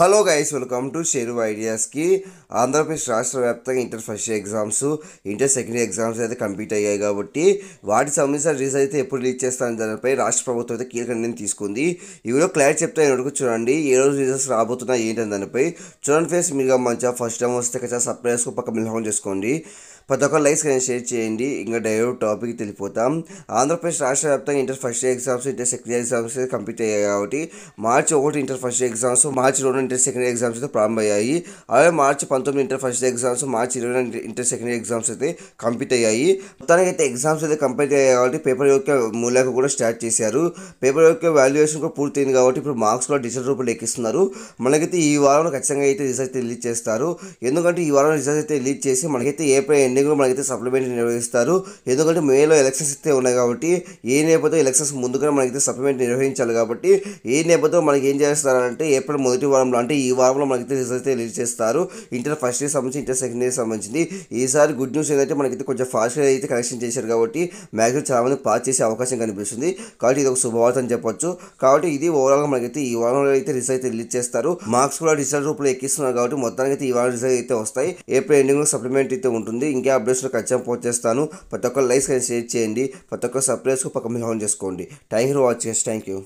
Hello guys, welcome to Sheru ఐడియాస్కి. ఆంధ్రప్రదేశ్ రాష్ట్ర వ్యాప్తంగా inter first year exams, inter second year exams అయితే కంప్లీట్ అయ్యాయి కాబట్టి వాటికి సంబంధించిన రిజల్ట్ అయితే ఎప్పుడు రిలీజ్ చేస్తారని దానిపై రాష్ట్ర ప్రభుత్వం అయితే కీలక నిర్ణయం తీసుకుంది. ఈ వీడియో క్లారిటీ చెప్తే అడుగు చూడండి. ఏ రోజు రిజల్ట్స్ రాబోతున్నాయి ఏంటని దానిపై చూడండి. ఫేస్ మీరు మంచిగా ఫస్ట్ టైం వస్తే కదా సబ్స్క్రైబ్ పక్క మిల్హం చేసుకోండి. ప్రతి ఒక్క లైక్స్ కానీ షేర్ చేయండి. ఇంకా డైరెక్ట్ టాపిక్ తెలిపోతాం. ఆంధ్రప్రదేశ్ రాష్ట్ర వ్యాప్తంగా inter first year exams, inter second year exams complete అయ్యాయి కాబట్టి మార్చి 1 ఇంటర్ ఫస్ట్ ఇయర్ ఎగ్జామ్స్, మార్చి 2 ఇంటర్ సెకండ్ ఇయర్ ఎగ్జామ్స్ అయితే ప్రారంభమయ్యాయి. అలాగే మార్చి 19 ఇంటర్ ఫస్ట్ ఇయర్ ఎగ్జామ్స్, మార్చి 20 ఇంటర్ సెకండ్ ఇయర్ ఎగ్జామ్స్ అయితే కంప్లీట్ అయ్యాయి. మొత్తానికి అయితే ఎగ్జామ్స్ అయితే కంప్లీట్ అయ్యాయి కాబట్టి పేపర్ యొక్క మూల్యాంకనం కూడా స్టార్ట్ చేశారు. పేపర్ యొక్క వాల్యుయేషన్ కూడా పూర్తయింది కాబట్టి ఇప్పుడు మార్క్స్ కూడా డిజిటల్ రూపంలో ఎక్కిస్తున్నారు. మనకైతే ఈ వారంలో ఖచ్చితంగా అయితే రిజల్ట్ రిలీజ్ చేస్తారు. ఎందుకంటే ఈ వారం రిజల్ట్ అయితే రిలీజ్ చేసి మనకైతే ఏప్రిల్ ఎండింగ్లో మనకైతే సప్లిమెంటరీ నిర్వహిస్తారు. ఎందుకంటే మేలో ఎలక్షన్స్ అయితే ఉన్నాయి కాబట్టి ఏ నేపథ్యంలో ఎలక్షన్స్ ముందుగా మనకైతే సప్లిమెంటరీ నిర్వహించాలి కాబట్టి ఏ నేపథ్యంలో మనకి ఏం చేస్తారంటే ఏప్రిల్ మొదటి వారంలో అంటే ఈ వారంలో మనకైతే రిజల్ట్ అయితే రిలీజ్ చేస్తారు. ఇంటర్ ఫస్ట్ ఇయర్ సంబంధించి, ఇంటర్ సెకండ్ ఇయర్ సంబంధించింది. ఈసారి గుడ్ న్యూస్ ఏంటంటే మనకైతే కొంచెం ఫాస్ట్గా అయితే కలెక్షన్ చేశారు కాబట్టి మ్యాక్సిమం చాలా మంది పాస్ చేసే అవకాశం కనిపిస్తుంది. కాబట్టి ఇది ఒక శుభవార్త అని చెప్పొచ్చు. కాబట్టి ఇది ఓవరాల్గా మనకైతే ఈ వారంలో అయితే రిజల్ట్ అయితే రిలీజ్ చేస్తారు. మార్క్స్ కూడా డిజిటల్ రూపంలో ఎక్కిస్తున్నారు కాబట్టి మొత్తానికి అయితే ఈ వారం రిజల్ట్ అయితే వస్తాయి. ఏప్రిల్ ఎండింగ్లో సప్లిమెంట్ అయితే ఉంటుంది. ఇంకా అప్డేట్స్ ఖచ్చితంగా పోస్ట్ చేస్తాను. ప్రతి ఒక్క లైక్స్ షేర్ చేయండి. ప్రతి ఒక్క సబ్స్క్రైబ్ పక్క మీద ఆన్ చేసుకోండి. Thank you for watching. Thank you.